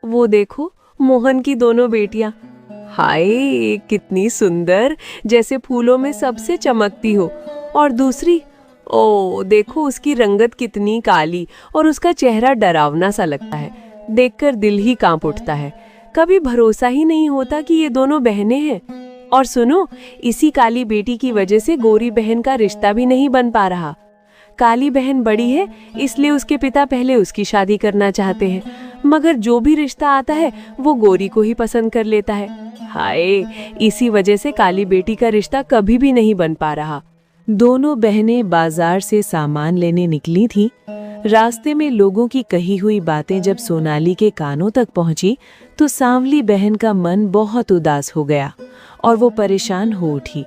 वो देखो मोहन की दोनों बेटियां, हाय कितनी सुंदर, जैसे फूलों में सबसे चमकती हो। और दूसरी, ओ देखो उसकी रंगत कितनी काली और उसका चेहरा डरावना सा लगता है, देखकर दिल ही कांप उठता है। कभी भरोसा ही नहीं होता कि ये दोनों बहनें हैं। और सुनो, इसी काली बेटी की वजह से गोरी बहन का रिश्ता भी नहीं बन पा रहा। काली बहन बड़ी है, इसलिए उसके पिता पहले उसकी शादी करना चाहते हैं, मगर जो भी रिश्ता आता है वो गोरी को ही पसंद कर लेता है। हाय, इसी वजह से काली बेटी का रिश्ता कभी भी नहीं बन पा रहा। दोनों बहनें बाजार से सामान लेने निकली थीं। रास्ते में लोगों की कही हुई बातें जब सोनाली के कानों तक पहुंची तो सांवली बहन का मन बहुत उदास हो गया और वो परेशान हो उठी।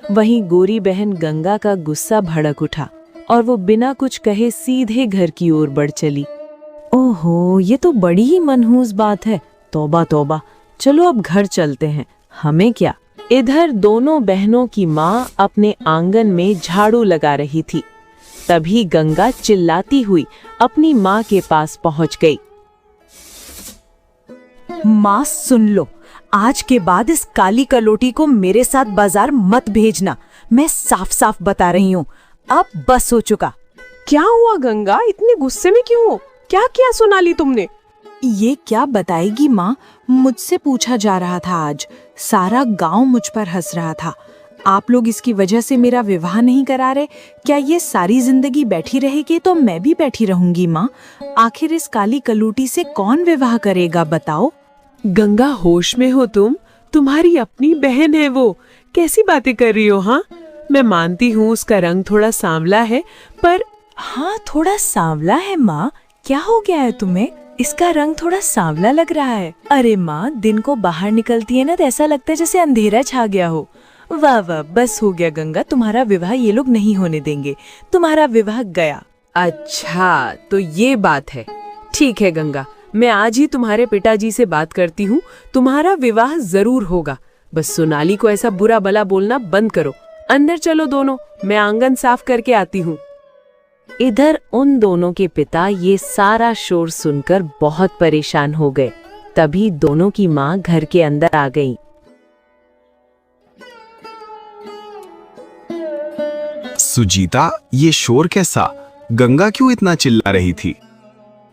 वहीं गोरी बहन गंगा का गुस्सा भड़क उठा और वो बिना कुछ कहे सीधे घर की ओर बढ़ चली। ओहो, ये तो बड़ी ही मनहूस बात है। तौबा तौबा, चलो अब घर चलते हैं, हमें क्या। इधर दोनों बहनों की माँ अपने आंगन में झाड़ू लगा रही थी। तभी गंगा चिल्लाती हुई अपनी माँ के पास पहुंच गई। माँ सुन लो, आज के बाद इस काली कलोटी को मेरे साथ बाजार मत भेजना। मैं साफ साफ बता रही हूँ, अब बस हो चुका। क्या हुआ गंगा, इतने गुस्से में क्यों हो? क्या किया सोनाली तुमने? ये क्या बताएगी माँ, मुझसे पूछा जा रहा था आज। सारा गांव मुझ पर हंस रहा था। आप लोग इसकी वजह से मेरा विवाह नहीं करा रहे। क्या ये सारी जिंदगी बैठी रहेगी तो मैं भी बैठी रहूंगी माँ। आखिर इस काली कलूटी से कौन विवाह करेगा बताओ। गंगा, होश में हो तुम? तुम्हारी अपनी बहन है वो, कैसी बातें कर रही हो? हाँ, मैं मानती हूँ उसका रंग थोड़ा सांवला है, पर हाँ थोड़ा सांवला है माँ। क्या हो गया है तुम्हें? इसका रंग थोड़ा सांवला लग रहा है। अरे माँ, दिन को बाहर निकलती है ना तो ऐसा लगता है जैसे अंधेरा छा गया हो। वाह वाह, बस हो गया गंगा, तुम्हारा विवाह ये लोग नहीं होने देंगे। तुम्हारा विवाह गया। अच्छा, तो ये बात है। ठीक है गंगा, मैं आज ही तुम्हारे पिताजी से बात करती हूँ। तुम्हारा विवाह जरूर होगा। बस सोनाली को ऐसा बुरा भला बोलना बंद करो। अंदर चलो दोनों, मैं आंगन साफ करके आती हूँ। इधर उन दोनों के पिता ये सारा शोर सुनकर बहुत परेशान हो गए। तभी दोनों की माँ घर के अंदर आ गई। सुजीता, ये शोर कैसा? गंगा क्यों इतना चिल्ला रही थी?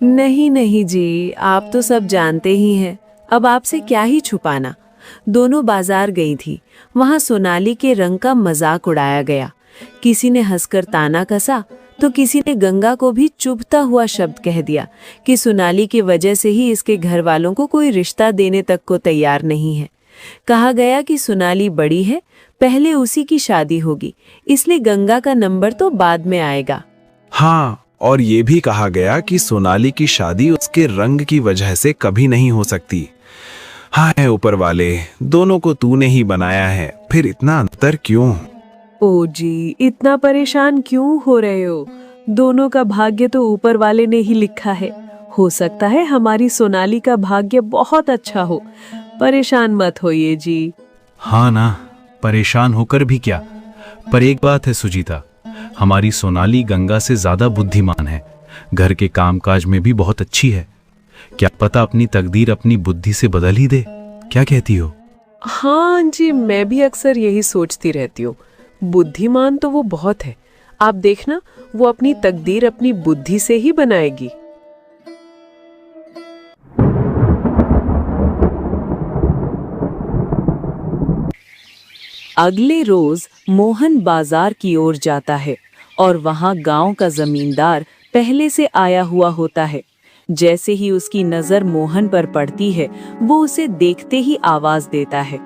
नहीं नहीं जी, आप तो सब जानते ही हैं। अब आपसे क्या ही छुपाना। दोनों बाजार गई थी। वहां सोनाली के रंग का मजाक उड़ाया गया। किसी ने हंसकर ताना कसा तो किसी ने गंगा को भी चुभता हुआ शब्द कह दिया कि सोनाली की वजह से ही इसके घर वालों को कोई रिश्ता देने तक को तैयार नहीं है। कहा गया कि सोनाली बड़ी है, पहले उसी की शादी होगी, इसलिए गंगा का नंबर तो बाद में आएगा। हाँ, और ये भी कहा गया कि सोनाली की शादी उसके रंग की वजह से कभी नहीं हो सकती। हाय ऊपर वाले, दोनों को तूने ही बनाया है, फिर इतना अंतर क्यों? ओ जी, इतना परेशान क्यों हो रहे हो? दोनों का भाग्य तो ऊपर वाले ने ही लिखा है। हो सकता है हमारी सोनाली का भाग्य बहुत अच्छा हो। परेशान मत होइए जी। हाँ ना, परेशान होकर भी क्या। पर एक बात है सुजीता, हमारी सोनाली गंगा से ज्यादा बुद्धिमान है। घर के कामकाज में भी बहुत अच्छी है। क्या पता अपनी तकदीर अपनी बुद्धि से बदल ही दे। क्या कहती हो? हाँ जी, मैं भी अक्सर यही सोचती रहती हूँ। बुद्धिमान तो वो बहुत है। आप देखना, वो अपनी तकदीर अपनी बुद्धि से ही बनाएगी। अगले रोज मोहन बाजार की ओर जाता है और वहां गांव का जमींदार पहले से आया हुआ होता है। जैसे ही उसकी नजर मोहन पर पड़ती है, वो उसे देखते ही आवाज देता है।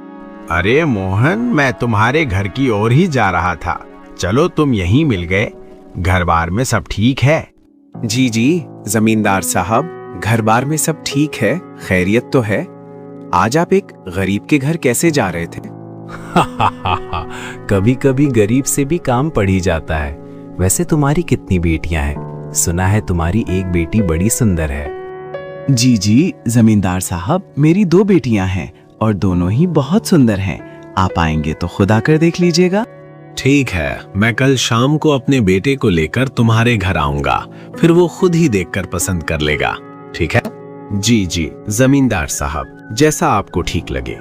अरे मोहन, मैं तुम्हारे घर की ओर ही जा रहा था। चलो तुम यहीं मिल गए। घर बार में सब ठीक है? जी जी जमींदार साहब, घर बार में सब ठीक है, खैरियत तो है। आज आप एक गरीब के घर कैसे जा रहे थे? कभी कभी गरीब से भी काम पड़ ही जाता है। वैसे तुम्हारी कितनी बेटियां हैं? सुना है तुम्हारी एक बेटी बड़ी सुंदर है। जी जी जमींदार साहब, मेरी 2 बेटियां हैं और दोनों ही बहुत सुंदर हैं। आप आएंगे तो खुद आकर देख लीजिएगा। ठीक है, मैं कल शाम को अपने बेटे को लेकर तुम्हारे घर आऊंगा, फिर वो खुद ही देखकर पसंद कर लेगा। ठीक है? जी जी जमींदार साहब, जैसा आपको ठीक लगे।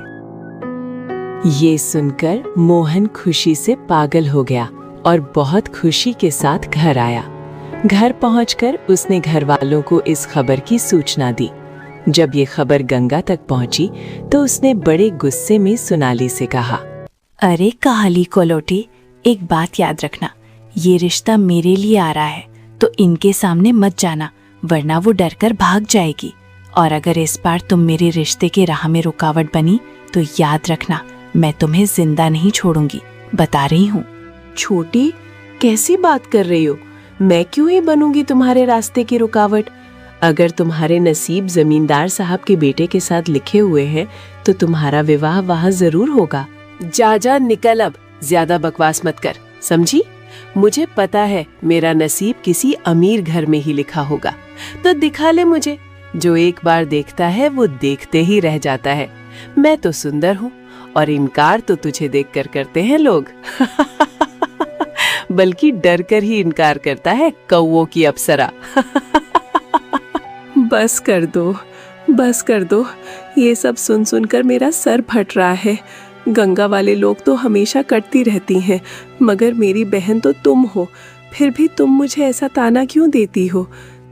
ये सुनकर मोहन खुशी से पागल हो गया और बहुत खुशी के साथ घर आया। घर पहुंचकर उसने घर वालों को इस खबर की सूचना दी। जब ये खबर गंगा तक पहुंची तो उसने बड़े गुस्से में सोनाली से कहा, अरे काली कोलोटी, एक बात याद रखना, ये रिश्ता मेरे लिए आ रहा है तो इनके सामने मत जाना, वरना वो डरकर भाग जाएगी। और अगर इस बार तुम मेरे रिश्ते के राह में रुकावट बनी तो याद रखना, मैं तुम्हें जिंदा नहीं छोड़ूंगी, बता रही हूँ। छोटी, कैसी बात कर रही हो? मैं क्यों ही बनूंगी तुम्हारे रास्ते की रुकावट? अगर तुम्हारे नसीब जमींदार साहब के बेटे के साथ लिखे हुए हैं तो तुम्हारा विवाह वहाँ जरूर होगा। जा जा निकल, अब ज्यादा बकवास मत कर, समझी? मुझे पता है मेरा नसीब किसी अमीर घर में ही लिखा होगा, तो दिखा ले मुझे। जो एक बार देखता है वो देखते ही रह जाता है। मैं तो सुंदर हूँ और इनकार तो तुझे देखकर करते हैं लोग। बल्कि डर कर ही इनकार करता है कौवों की अप्सरा। बस कर दो, बस कर दो, ये सब सुन सुनकर मेरा सर फट रहा है। गंगा वाले लोग तो हमेशा कटती रहती हैं, मगर मेरी बहन तो तुम हो, फिर भी तुम मुझे ऐसा ताना क्यों देती हो?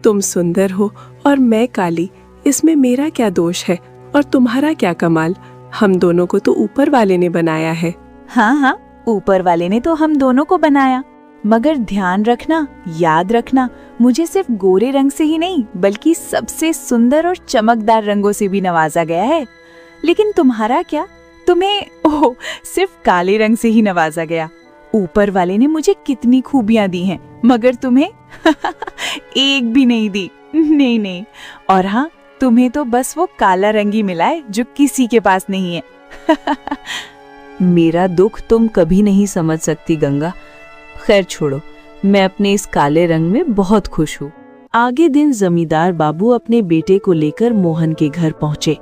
तुम सुंदर हो और मैं काली, इसमें मेरा क्या दोष है और तुम्हारा क्या कमाल? हम दोनों को तो ऊपर वाले ने बनाया है। हाँ हाँ, ऊपर वाले ने तो हम दोनों को बनाया, मगर ध्यान रखना, याद रखना, मुझे सिर्फ गोरे रंग से ही नहीं बल्कि सबसे सुंदर और चमकदार रंगों से भी नवाजा गया है। लेकिन तुम्हारा क्या, तुम्हें सिर्फ काले रंग से ही नवाजा गया। ऊपर वाले ने मुझे कितनी खूबियां दी हैं, मगर तुम्हें एक भी नहीं दी। नहीं नहीं, और हाँ, तुम्हें तो बस वो काला रंग ही मिला है जो किसी के पास नहीं है। मेरा दुख तुम कभी नहीं समझ सकती गंगा। खैर छोड़ो, मैं अपने इस काले रंग में बहुत खुश हूँ। आगे दिन जमींदार बाबू अपने बेटे को लेकर मोहन के घर पहुँचे।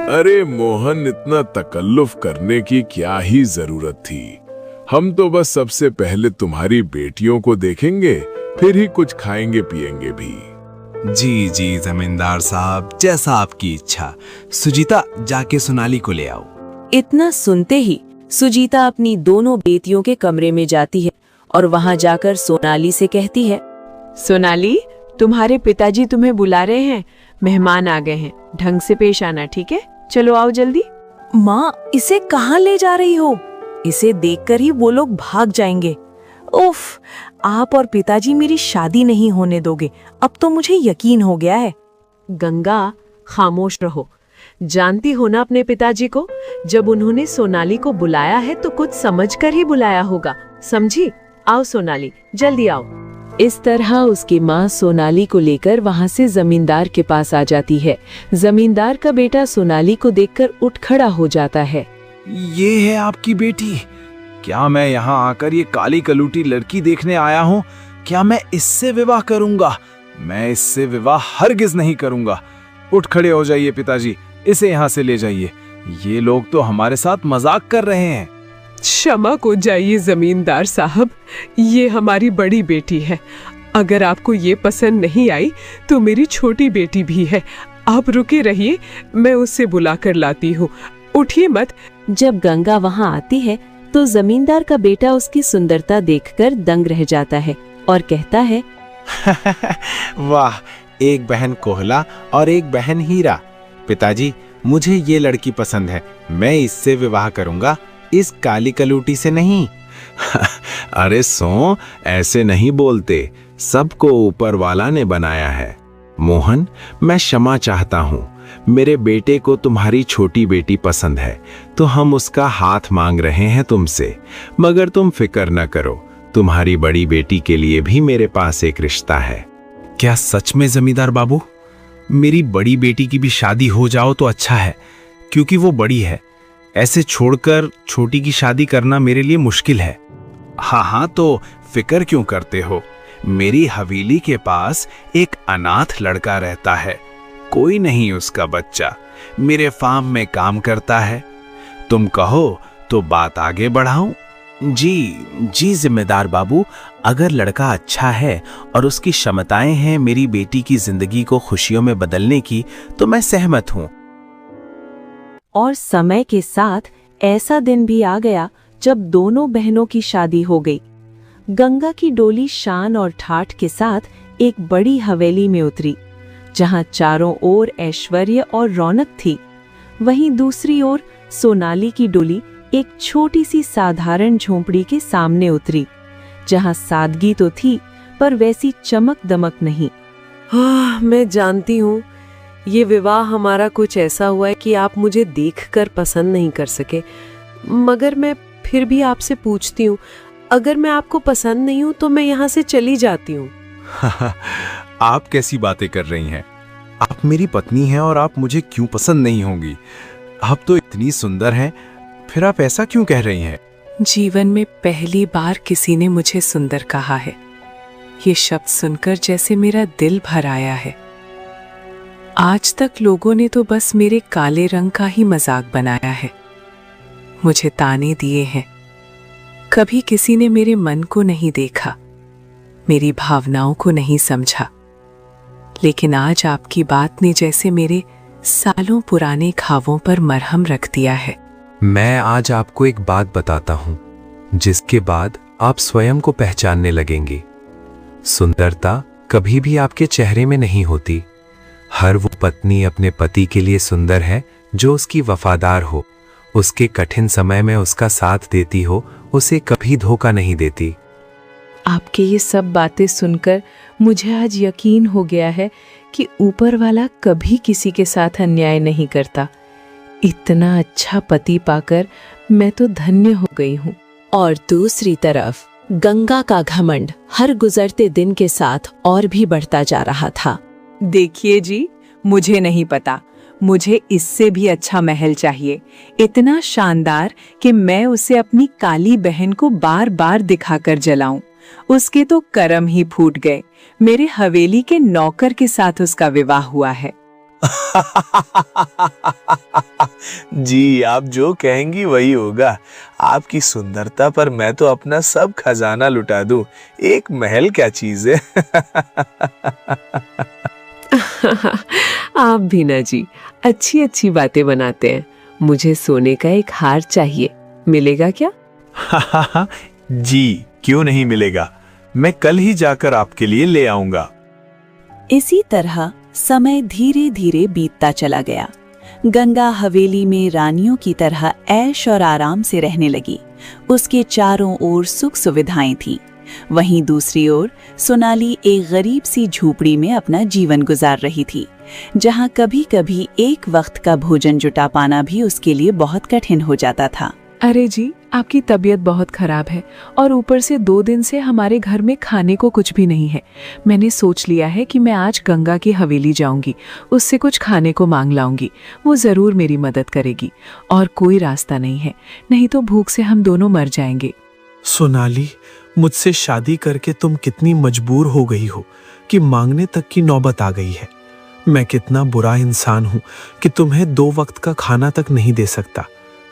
अरे मोहन, इतना तकल्लुफ करने की क्या ही जरूरत थी? हम तो बस सबसे पहले तुम्हारी बेटियों को देखेंगे, फिर ही कुछ खाएंगे पिएंगे भी। जी जी जमींदार साहब, जैसा आपकी इच्छा। सुजीता, जाके सोनाली को ले आओ। इतना सुनते ही सुजीता अपनी दोनों बेटियों के कमरे में जाती है और वहां जाकर सोनाली से कहती है, सोनाली, तुम्हारे पिताजी तुम्हें बुला रहे हैं, मेहमान आ गए हैं, ढंग से पेश आना, ठीक है? चलो आओ जल्दी। माँ, इसे कहाँ ले जा रही हो? इसे देखकर ही वो लोग भाग जाएंगे। उफ, आप और पिताजी मेरी शादी नहीं होने दोगे, अब तो मुझे यकीन हो गया है। गंगा, खामोश रहो। जानती हो ना अपने पिताजी को, जब उन्होंने सोनाली को बुलाया है तो कुछ समझकर ही बुलाया होगा, समझी? आओ सोनाली, जल्दी आओ। इस तरह उसकी माँ सोनाली को लेकर वहाँ से जमींदार के पास आ जाती है। जमींदार का बेटा सोनाली को देखकर उठ खड़ा हो जाता है। ये है आपकी बेटी? क्या मैं यहाँ आकर ये काली कलूटी लड़की देखने आया हूँ? क्या मैं इससे विवाह करूंगा? मैं इससे विवाह हरगिज नहीं करूंगा। उठ खड़े हो जाइए पिताजी, इसे यहाँ से ले जाइए। ये लोग तो हमारे साथ मजाक कर रहे हैं। क्षमा को जाइए जमींदार साहब, ये हमारी बड़ी बेटी है। अगर आपको ये पसंद नहीं आई तो मेरी छोटी बेटी भी है। आप रुके रहिए, मैं उससे बुला कर लाती हूँ, उठिए मत। जब गंगा वहाँ आती है तो जमींदार का बेटा उसकी सुंदरता देखकर दंग रह जाता है और कहता है, वाह, एक बहन कोहला और एक बहन हीरा। पिताजी, मुझे ये लड़की पसंद है, मैं इससे विवाह करूंगा, इस काली कलूटी से नहीं। अरे सो, ऐसे नहीं बोलते, सबको ऊपर वाला ने बनाया है। मोहन, मैं क्षमा चाहता हूँ। मेरे बेटे को तुम्हारी छोटी बेटी पसंद है तो हम उसका हाथ मांग रहे हैं तुमसे, मगर तुम फिक्र न करो, तुम्हारी बड़ी बेटी के लिए भी मेरे पास एक रिश्ता है। क्या सच में जमींदार बाबू? मेरी बड़ी बेटी की भी शादी हो जाओ तो अच्छा है, क्योंकि वो बड़ी है। ऐसे छोड़कर छोटी की शादी करना मेरे लिए मुश्किल है। हाँ, तो फिक्र क्यों करते हो? मेरी हवेली के पास एक अनाथ लड़का रहता है, कोई नहीं उसका बच्चा, मेरे फार्म में काम करता है। तुम कहो तो बात आगे बढ़ाऊं? जी जिम्मेदार बाबू, अगर लड़का अच्छा है और उसकी क्षमताएं हैं मेरी बेटी की जिंदगी को खुशियों में बदलने की, तो मैं सहमत हूँ। और समय के साथ ऐसा दिन भी आ गया जब दोनों बहनों की शादी हो गई। गंगा की डोली शान और ठाठ के साथ एक बड़ी हवेली में उतरी, जहां चारों ओर ऐश्वर्य और रौनक थी। वहीं दूसरी ओर सोनाली की डोली एक छोटी सी साधारण झोंपड़ी के सामने उतरी, जहां सादगी तो थी पर वैसी चमक दमक नहीं। मैं जानती हूँ ये विवाह हमारा कुछ ऐसा हुआ है कि आप मुझे देखकर पसंद नहीं कर सके, मगर मैं फिर भी आपसे पूछती हूँ, अगर मैं आपको पसंद नहीं हूँ तो मैं यहाँ से चली जाती हूँ। आप कैसी बातें कर रही हैं? आप मेरी पत्नी हैं और आप मुझे क्यों पसंद नहीं होंगी? आप तो इतनी सुंदर हैं, फिर आप ऐसा क्यों कह रही हैं? जीवन में पहली बार किसी ने मुझे सुंदर कहा है। ये शब्द सुनकर जैसे मेरा दिल भर आया है। आज तक लोगों ने तो बस मेरे काले रंग का ही मजाक बनाया है, मुझे ताने दिए हैं। कभी किसी ने मेरे मन को नहीं देखा, मेरी भावनाओं को नहीं समझा। लेकिन आज आपकी बात ने जैसे मेरे सालों पुराने घावों पर मरहम रख दिया है। मैं आज आपको एक बात बताता हूं, जिसके बाद आप स्वयं को पहचानने लगेंगे। सुंदरता कभी भी आपके चेहरे में नहीं होती। हर वो पत्नी अपने पति के लिए सुंदर है जो उसकी वफादार हो, उसके कठिन समय में उसका साथ देती हो, उसे कभी धोखा नहीं देती। आपके ये सब बातें सुनकर मुझे आज यकीन हो गया है कि ऊपर वाला कभी किसी के साथ अन्याय नहीं करता। इतना अच्छा पति पाकर मैं तो धन्य हो गई हूँ। और दूसरी तरफ गंगा का घमंड हर गुजरते दिन के साथ और भी बढ़ता जा रहा था। देखिए जी, मुझे नहीं पता, मुझे इससे भी अच्छा महल चाहिए, इतना शानदार कि मैं उसे अपनी काली बहन को बार बार दिखाकर जलाऊं। उसके तो कर्म ही फूट गए, मेरे हवेली के नौकर के साथ उसका विवाह हुआ है। जी, आप जो कहेंगी वही होगा। आपकी सुंदरता पर मैं तो अपना सब खजाना लुटा दूं, एक महल क्या चीज है। आप भी ना जी, अच्छी अच्छी बातें बनाते हैं। मुझे सोने का एक हार चाहिए, मिलेगा क्या? जी, क्यों नहीं मिलेगा, मैं कल ही जाकर आपके लिए ले आऊंगा। इसी तरह समय धीरे धीरे बीतता चला गया। गंगा हवेली में रानियों की तरह ऐश और आराम से रहने लगी। उसके चारों ओर सुख सुविधाएं थीं। वहीं दूसरी ओर सोनाली एक गरीब सी झोपड़ी में अपना जीवन गुजार रही थी, जहां कभी कभी एक वक्त का भोजन जुटा पाना भी उसके लिए बहुत कठिन हो जाता था। अरे जी, आपकी तबीयत बहुत खराब है और ऊपर से 2 दिन से हमारे घर में खाने को कुछ भी नहीं है। मैंने सोच लिया है कि मैं आज गंगा की हवेली जाऊंगी, उससे कुछ खाने को मांग लाऊंगी। वो जरूर मेरी मदद करेगी और कोई रास्ता नहीं है, नहीं तो भूख से हम दोनों मर जाएंगे। सोनाली, मुझसे शादी करके तुम कितनी मजबूर हो गई हो कि मांगने तक की नौबत आ गई है। मैं कितना बुरा इंसान हूँ कि तुम्हें 2 वक्त का खाना तक नहीं दे सकता।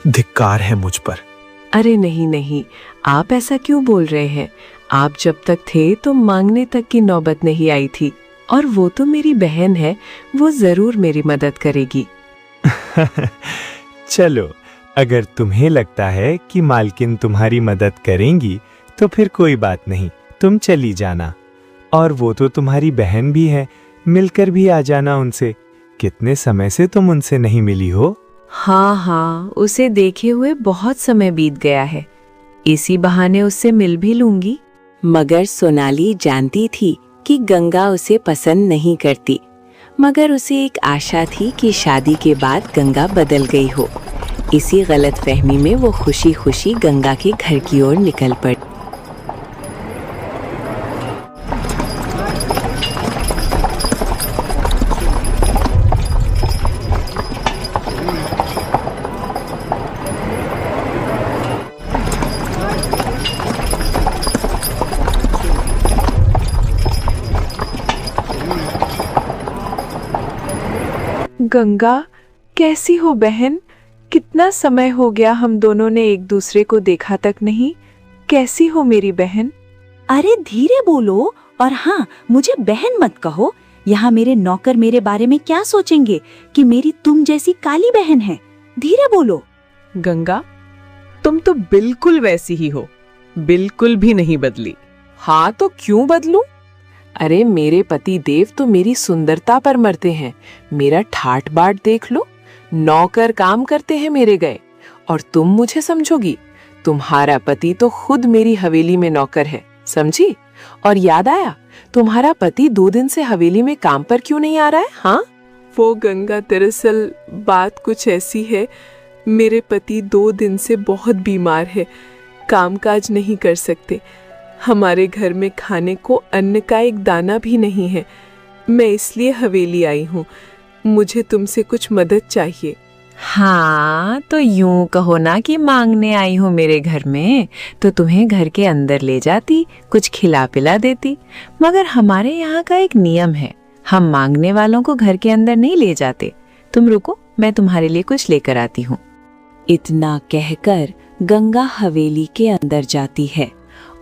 धिक्कार है मुझ पर। अरे नहीं नहीं, आप ऐसा क्यों बोल रहे हैं? आप जब तक थे तो मांगने तक की नौबत नहीं आई थी, और वो तो मेरी बहन है, वो जरूर मेरी मदद करेगी। चलो, अगर तुम्हें लगता है कि मालकिन तुम्हारी मदद करेंगी तो फिर कोई बात नहीं, तुम चली जाना। और वो तो तुम्हारी बहन भी है, मिलकर भी आ जाना उनसे। कितने समय से तुम उनसे नहीं मिली हो। हाँ, उसे देखे हुए बहुत समय बीत गया है, इसी बहाने उससे मिल भी लूंगी। मगर सोनाली जानती थी कि गंगा उसे पसंद नहीं करती, मगर उसे एक आशा थी कि शादी के बाद गंगा बदल गई हो। इसी गलतफहमी में वो खुशी खुशी गंगा के घर की ओर निकल पड़ी। गंगा, कैसी हो बहन? कितना समय हो गया हम दोनों ने एक दूसरे को देखा तक नहीं। कैसी हो मेरी बहन? अरे धीरे बोलो, और हाँ, मुझे बहन मत कहो। यहाँ मेरे नौकर मेरे बारे में क्या सोचेंगे कि मेरी तुम जैसी काली बहन है। धीरे बोलो। गंगा, तुम तो बिल्कुल वैसी ही हो, बिल्कुल भी नहीं बदली। हाँ तो क्यों बदलूं? अरे मेरे पति देव तो मेरी सुंदरता पर मरते हैं। मेरा ठाट बाट देख लो, नौकर काम करते हैं मेरे गए, और तुम मुझे समझोगी? तुम्हारा पति तो खुद मेरी हवेली में नौकर है, समझी? और याद आया, तुम्हारा पति 2 दिन से हवेली में काम पर क्यों नहीं आ रहा है? हाँ, वो गंगा, दरअसल बात कुछ ऐसी है, मेरे पति 2 दिन से बहुत बीमार है, कामकाज नहीं कर सकते। हमारे घर में खाने को अन्न का एक दाना भी नहीं है। मैं इसलिए हवेली आई हूँ। मुझे तुमसे कुछ मदद चाहिए। हाँ, तो यूं कहो ना कि मांगने आई हो मेरे घर में, तो तुम्हें घर के अंदर ले जाती, कुछ खिला पिला देती। मगर हमारे यहाँ का एक नियम है, हम मांगने वालों को घर के अंदर नहीं ले जाते। तुम रुको, मैं तुम्हारे लिए कुछ लेकर आती हूँ। इतना कहकर गंगा हवेली के अंदर जाती है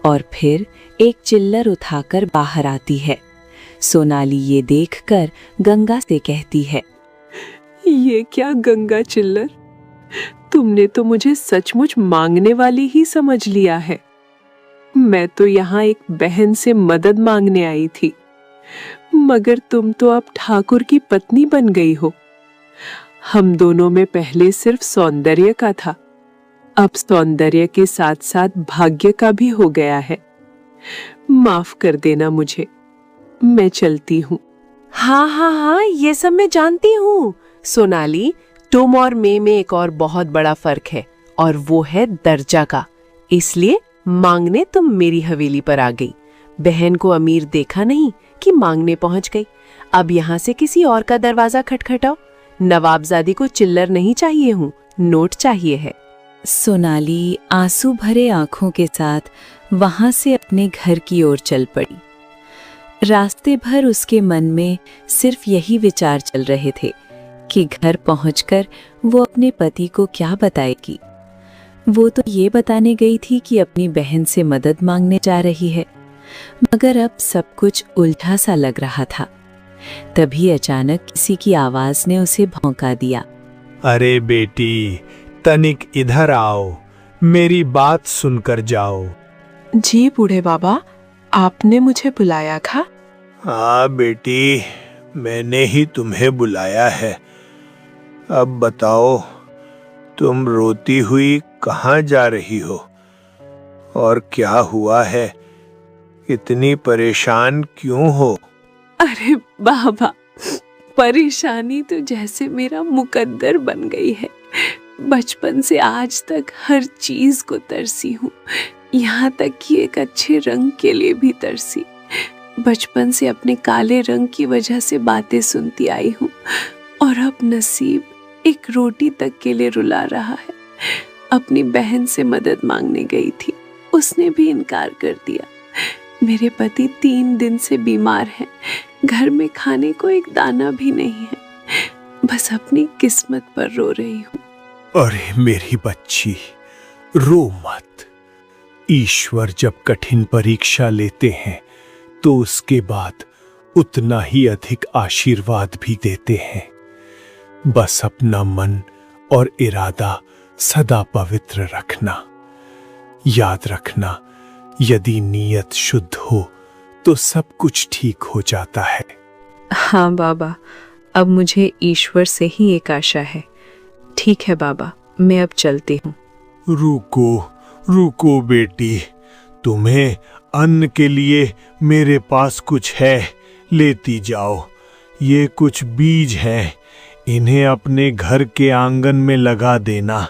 और फिर एक चिल्लर उठाकर बाहर आती है। सोनाली ये देखकर गंगा से कहती है, ये क्या गंगा चिल्लर, तुमने तो मुझे सचमुच मांगने वाली ही समझ लिया है। मैं तो यहाँ एक बहन से मदद मांगने आई थी, मगर तुम तो अब ठाकुर की पत्नी बन गई हो। हम दोनों में पहले सिर्फ सौंदर्य का था, अब सौंदर्य के साथ साथ भाग्य का भी हो गया है। माफ कर देना मुझे, मैं चलती हूँ। हाँ हाँ हाँ, ये सब मैं जानती हूँ। सोनाली, तुम और मैं में एक और बहुत बड़ा फर्क है, और वो है दर्जा का। इसलिए मांगने तुम मेरी हवेली पर आ गई। बहन को अमीर देखा नहीं कि मांगने पहुंच गई। अब यहाँ से किसी और का दरवाजा खटखटाओ। नवाबजादी को चिल्लर नहीं चाहिए हूँ, नोट चाहिए है। सोनाली आंसू भरे आंखों के साथ वहां से अपने घर की ओर चल पड़ी। रास्ते भर उसके मन में सिर्फ यही विचार चल रहे थे कि घर पहुंचकर वो अपने पति को क्या बताएगी। वो तो ये बताने गई थी कि अपनी बहन से मदद मांगने जा रही है, मगर अब सब कुछ उल्टा सा लग रहा था। तभी अचानक किसी की आवाज ने उसे भौंका दिया। अरे बेटी, तनिक इधर आओ, मेरी बात सुनकर जाओ। जी बूढ़े बाबा, आपने मुझे बुलाया था? हाँ बेटी, मैंने ही तुम्हें बुलाया है। अब बताओ, तुम रोती हुई कहाँ जा रही हो और क्या हुआ है? इतनी परेशान क्यों हो? अरे बाबा, परेशानी तो जैसे मेरा मुकद्दर बन गई है। बचपन से आज तक हर चीज को तरसी हूँ, यहाँ तक कि एक अच्छे रंग के लिए भी तरसी। बचपन से अपने काले रंग की वजह से बातें सुनती आई हूँ, और अब नसीब एक रोटी तक के लिए रुला रहा है। अपनी बहन से मदद मांगने गई थी, उसने भी इनकार कर दिया। मेरे पति 3 दिन से बीमार हैं, घर में खाने को एक दाना भी नहीं है। बस अपनी किस्मत पर रो रही हूँ। अरे मेरी बच्ची, रो मत। ईश्वर जब कठिन परीक्षा लेते हैं तो उसके बाद उतना ही अधिक आशीर्वाद भी देते हैं। बस अपना मन और इरादा सदा पवित्र रखना। याद रखना, यदि नीयत शुद्ध हो तो सब कुछ ठीक हो जाता है। हाँ बाबा, अब मुझे ईश्वर से ही एक आशा है। ठीक है बाबा, मैं अब चलती हूँ। रुको रुको बेटी, तुम्हें अन्न के लिए मेरे पास कुछ है, लेती जाओ। ये कुछ बीज हैं, इन्हें अपने घर के आंगन में लगा देना।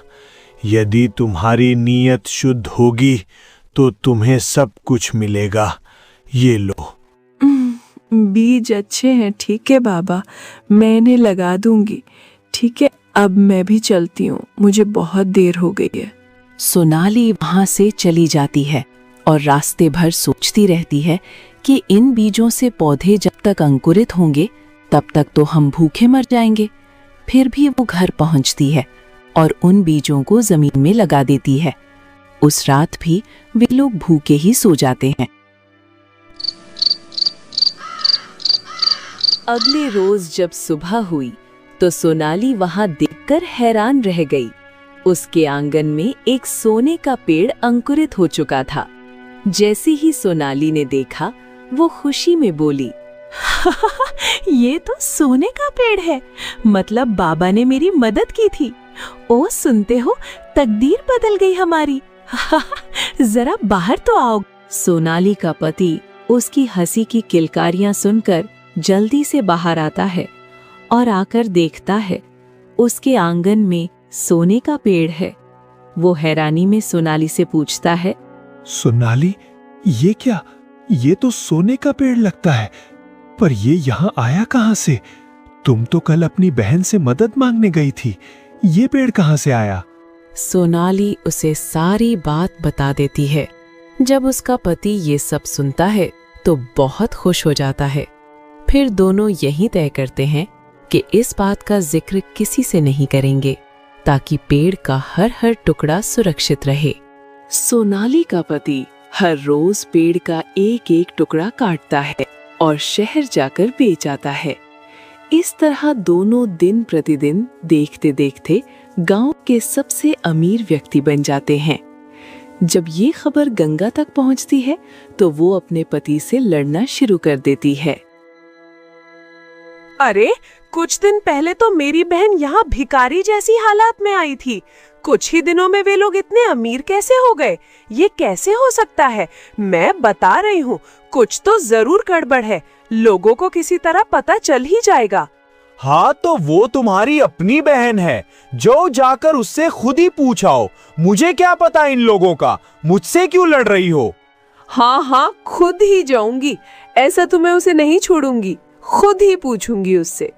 यदि तुम्हारी नीयत शुद्ध होगी तो तुम्हें सब कुछ मिलेगा। ये लो। बीज अच्छे हैं, ठीक है बाबा, मैं इन्हें लगा दूंगी। ठीक है, अब मैं भी चलती हूँ, मुझे बहुत देर हो गई है। सोनाली वहां से चली जाती है और रास्ते भर सोचती रहती है कि इन बीजों से पौधे जब तक अंकुरित होंगे तब तक तो हम भूखे मर जाएंगे। फिर भी वो घर पहुंचती है और उन बीजों को जमीन में लगा देती है। उस रात भी वे लोग भूखे ही सो जाते हैं। अगले रोज जब सुबह हुई तो सोनाली वहां देखकर हैरान रह गई। उसके आंगन में एक सोने का पेड़ अंकुरित हो चुका था। जैसे ही सोनाली ने देखा, वो खुशी में बोली, ये तो सोने का पेड़ है, मतलब बाबा ने मेरी मदद की थी। ओ सुनते हो, तकदीर बदल गई हमारी। जरा बाहर तो आओ। सोनाली का पति उसकी हंसी की किलकारियां सुनकर जल्दी से बाहर आता है और आकर देखता है उसके आंगन में सोने का पेड़ है। वो हैरानी में सोनाली से पूछता है, सोनाली, ये क्या? ये तो सोने का पेड़ लगता है, पर ये यहाँ आया कहाँ से? तुम तो कल अपनी बहन से मदद मांगने गई थी, ये पेड़ कहाँ से आया? सोनाली उसे सारी बात बता देती है। जब उसका पति ये सब सुनता है तो बहुत खुश हो जाता है। फिर दोनों यही तय करते हैं कि इस बात का जिक्र किसी से नहीं करेंगे, ताकि पेड़ का हर टुकड़ा सुरक्षित रहे। सोनाली का पति हर रोज पेड़ का एक एक टुकड़ा काटता है और शहर जाकर बेच आता है। इस तरह दोनों दिन प्रतिदिन देखते देखते गांव के सबसे अमीर व्यक्ति बन जाते हैं। जब ये खबर गंगा तक पहुंचती है तो वो अपने पति से लड़ना शुरू कर देती है। अरे, कुछ दिन पहले तो मेरी बहन यहाँ भिखारी जैसी हालात में आई थी। कुछ ही दिनों में वे लोग इतने अमीर कैसे हो गए? ये कैसे हो सकता है? मैं बता रही हूँ, कुछ तो जरूर गड़बड़ है। लोगों को किसी तरह पता चल ही जाएगा। हाँ, तो वो तुम्हारी अपनी बहन है, जो जाकर उससे खुद ही पूछाओ। मुझे क्या पता इन लोगों का, मुझसे क्यों लड़ रही हो? हाँ, खुद ही जाऊंगी। ऐसा तो मैं उसे नहीं छोड़ूंगी, खुद ही पूछूंगी उससे।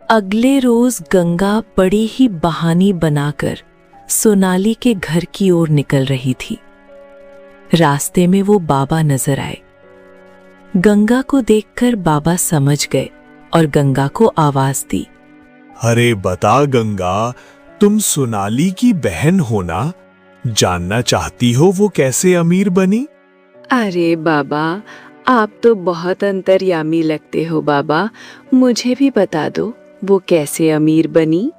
अगले रोज गंगा बड़ी ही बहानी बनाकर सोनाली के घर की ओर निकल रही थी। रास्ते में वो बाबा नजर आए। गंगा को देखकर बाबा समझ गए और गंगा को आवाज दी, अरे बता गंगा, तुम सोनाली की बहन हो ना? जानना चाहती हो वो कैसे अमीर बनी? अरे बाबा, आप तो बहुत अंतर्यामी लगते हो बाबा, मुझे भी बता दो वो कैसे अमीर बनी।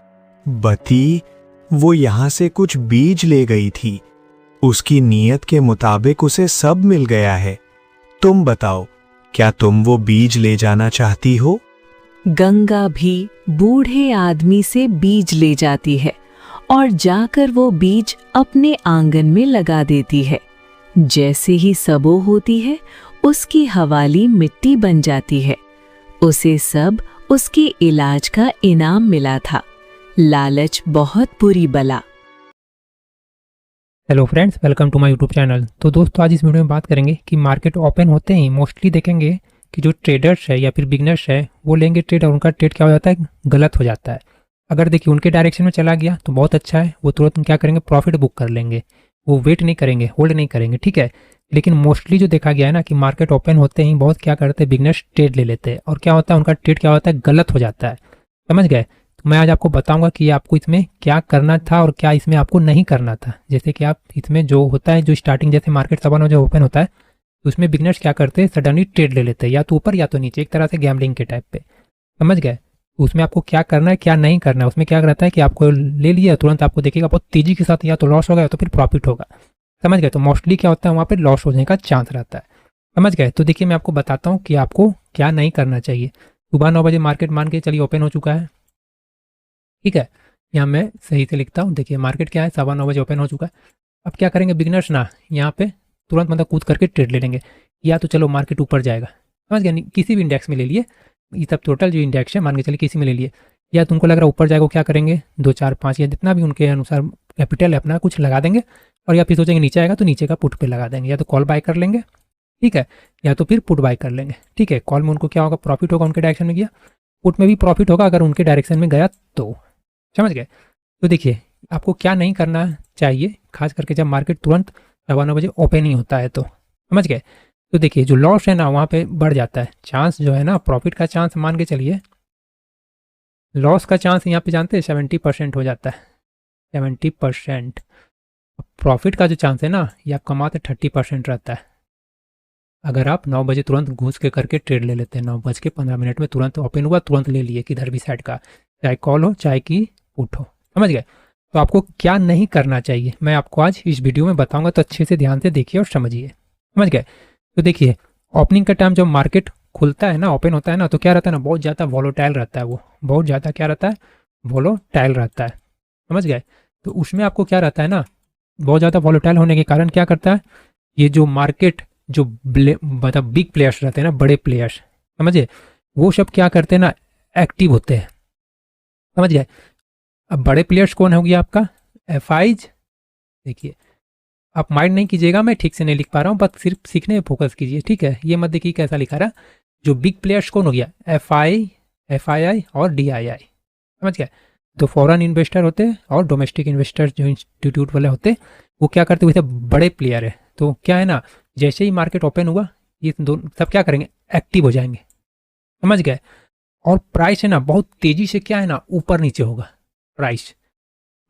बती, वो यहाँ से कुछ बीज ले गई थी। उसकी नीयत के मुताबिक उसे सब मिल गया है। तुम बताओ, क्या तुम वो बीज ले जाना चाहती हो? गंगा भी बूढ़े आदमी से बीज ले जाती है और जाकर वो बीज अपने आंगन में लगा देती है। जैसे ही सबो होती है, उसकी हवाली मिट्टी बन जाती है। उसे सब उसके इलाज का इनाम मिला था। लालच बहुत बुरी बला। Hello friends, welcome to my YouTube channel. तो दोस्तों, आज इस वीडियो में बात करेंगे कि मार्केट ओपन होते ही मोस्टली देखेंगे कि जो ट्रेडर्स है या फिर बिगनर्स है वो लेंगे ट्रेड और उनका ट्रेड क्या हो जाता है, गलत हो जाता है। अगर देखिए उनके डायरेक्शन में चला गया तो बहुत अच्छा है, वो तुरंत क्या करेंगे, प्रॉफिट बुक कर लेंगे। वो वेट नहीं करेंगे, होल्ड नहीं करेंगे, ठीक है। लेकिन मोस्टली जो देखा गया है ना कि मार्केट ओपन होते ही बहुत क्या करते हैं, बिगनर्स ट्रेड ले लेते हैं और क्या होता है, उनका ट्रेड क्या होता है, गलत हो जाता है। समझ गए? तो मैं आज आपको बताऊंगा कि आपको इसमें क्या करना था और क्या इसमें आपको नहीं करना था। जैसे कि आप इसमें जो होता है, जो स्टार्टिंग जैसे मार्केट सवा जो ओपन होता है तो उसमें बिगनर्स क्या करते हैं, सडनली ट्रेड ले लेते हैं, या तो ऊपर या तो नीचे, एक तरह से गैम्बलिंग के टाइप पे। समझ गए? उसमें आपको क्या करना है, क्या नहीं करना है। उसमें क्या रहता है कि आपको ले लिया, तुरंत आपको देखिएगा बहुत तेजी के साथ या तो लॉस होगा या तो फिर प्रॉफिट होगा। समझ गए? तो मोस्टली क्या होता है, वहाँ पे लॉस होने का चांस रहता है। समझ गए? तो देखिए मैं आपको बताता हूँ कि आपको क्या नहीं करना चाहिए। सुबह 9 बजे मार्केट मान के चलिए ओपन हो चुका है, ठीक है। यहाँ मैं सही से लिखता हूँ। देखिए मार्केट क्या है, 9:15 बजे ओपन हो चुका है। अब क्या करेंगे बिगनर्स ना, यहाँ पे तुरंत मतलब कूद करके ट्रेड ले लेंगे, या तो चलो मार्केट ऊपर जाएगा। समझ गया? किसी भी इंडेक्स में ले लिए, ये सब टोटल जो इंडेक्स है मान के चलिए किसी में ले लिए, या तुमको लग रहा है ऊपर जाएगा, क्या करेंगे 2, 4, 5 या जितना भी उनके अनुसार कैपिटल है अपना कुछ लगा देंगे, और या फिर सोचेंगे नीचे आएगा तो नीचे का पुट पे लगा देंगे, या तो कॉल बाय कर लेंगे, ठीक है, या तो फिर पुट बाय कर लेंगे, ठीक है। कॉल में उनको क्या होगा, प्रॉफिट होगा, उनके डायरेक्शन में गया। पुट में भी प्रॉफिट होगा अगर उनके डायरेक्शन में गया तो। समझ गए? तो देखिए आपको क्या नहीं करना चाहिए, खास करके जब मार्केट तुरंत 9:15 बजे ओपन ही होता है तो। समझ गए? तो देखिए जो लॉस है ना वहाँ पे बढ़ जाता है, चांस जो है ना, प्रॉफिट का चांस मान के चलिए, लॉस का चांस यहाँ पे जानते हैं 70% हो जाता है। 70%। प्रॉफिट का जो चांस है ना, ये आप कमाते 30% रहता है अगर आप 9 बजे तुरंत घुस के करके ट्रेड ले लेते हैं। 9:15 में तुरंत ओपन हुआ, तुरंत ले लिए किधर भी साइड का, चाहे कॉल हो चाहे कि पुट हो, समझ गए। तो आपको क्या नहीं करना चाहिए मैं आपको आज इस वीडियो में बताऊंगा, तो अच्छे से ध्यान से देखिए और समझिए, समझ गए। तो देखिए, ओपनिंग का टाइम जब मार्केट खुलता है ना, ओपन होता है ना, तो क्या रहता है ना, बहुत ज़्यादा वॉलेटाइल रहता है, वो बहुत ज़्यादा क्या रहता है, वॉलेटाइल रहता है, समझ गए। तो उसमें आपको क्या रहता है ना, बहुत ज़्यादा वॉलेटाइल होने के कारण क्या करता है, ये जो मार्केट जो मतलब बिग प्लेयर्स रहते हैं ना, बड़े प्लेयर्स, समझे, वो सब क्या करते हैं ना, एक्टिव होते हैं, समझ गए। अब बड़े प्लेयर्स कौन हो गया आपका, एफआईज। देखिए, आप माइंड नहीं कीजिएगा, मैं ठीक से नहीं लिख पा रहा हूँ, बस सिर्फ सीखने में फोकस कीजिए, ठीक है। ये मत देखिए कैसा लिखा रहा, जो बिग प्लेयर्स कौन हो गया, एफआईआई और डीआईआई, समझ गए। तो फॉरेन इन्वेस्टर होते हैं और डोमेस्टिक इन्वेस्टर जो इंस्टीट्यूट वाले होते हैं, वो क्या करते हैं, वैसे बड़े प्लेयर है। तो क्या है ना, जैसे ही मार्केट ओपन हुआ, ये दोनों सब क्या करेंगे, एक्टिव हो जाएंगे, समझ गए। और प्राइस है ना, बहुत तेजी से क्या है ना, ऊपर नीचे होगा प्राइस,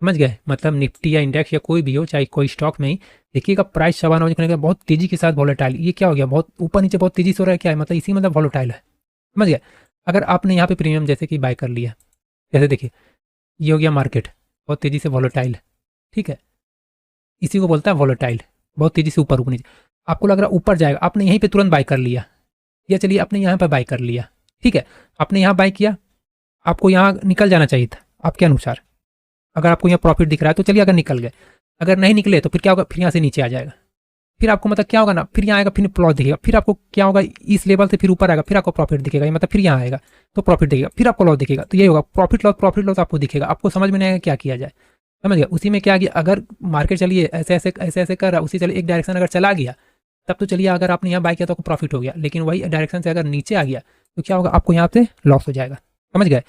समझ गए। मतलब निफ्टी या इंडेक्स या कोई भी हो, चाहे कोई स्टॉक में ही, देखिएगा प्राइस 9:15 बजे बहुत तेजी के साथ वॉलेटाइल, ये क्या हो गया, बहुत ऊपर नीचे बहुत तेजी से हो रहा है, क्या है मतलब, इसी मतलब वॉलेटाइल है, समझ गए। अगर आपने यहाँ पे प्रीमियम जैसे कि बाय कर लिया, जैसे देखिए ये हो गया मार्केट बहुत तेजी से वॉलेटाइल है, ठीक है, इसी को बोलता है वॉलेटाइल, बहुत तेजी से ऊपर नीचे। आपको लग रहा है ऊपर जाएगा, आपने यहीं पे तुरंत बाय कर लिया, या चलिए आपने यहाँ पर बाय कर लिया, ठीक है, आपने यहाँ बाय किया, आपको यहाँ निकल जाना चाहिए था आपके अनुसार। अगर आपको यहाँ प्रॉफिट दिख रहा है तो चलिए, अगर निकल गए, अगर नहीं निकले तो फिर क्या होगा, फिर यहाँ से नीचे आ जाएगा, फिर आपको मतलब क्या होगा ना, फिर यहाँ आएगा, फिर लॉस दिखेगा, फिर आपको क्या होगा, इस लेवल से फिर ऊपर आएगा, फिर आपको प्रॉफिट दिखेगा, मतलब फिर यहाँ आएगा तो प्रॉफिट दिखेगा, फिर आपको लॉस दिखेगा। तो ये होगा प्रॉफिट लॉस आपको दिखेगा, आपको समझ में नहीं आएगा क्या किया जाए, समझ गया। उसी में क्या किया, अगर मार्केट चलिए ऐसे कर रहा, उसी चलिए एक डायरेक्शन अगर चला गया, तब तो चलिए अगर आपने यहाँ बाय किया तो आपको प्रॉफिट हो गया, लेकिन वही डायरेक्शन से अगर नीचे आ गया तो क्या होगा, आपको यहाँ से लॉस हो जाएगा, समझ गए।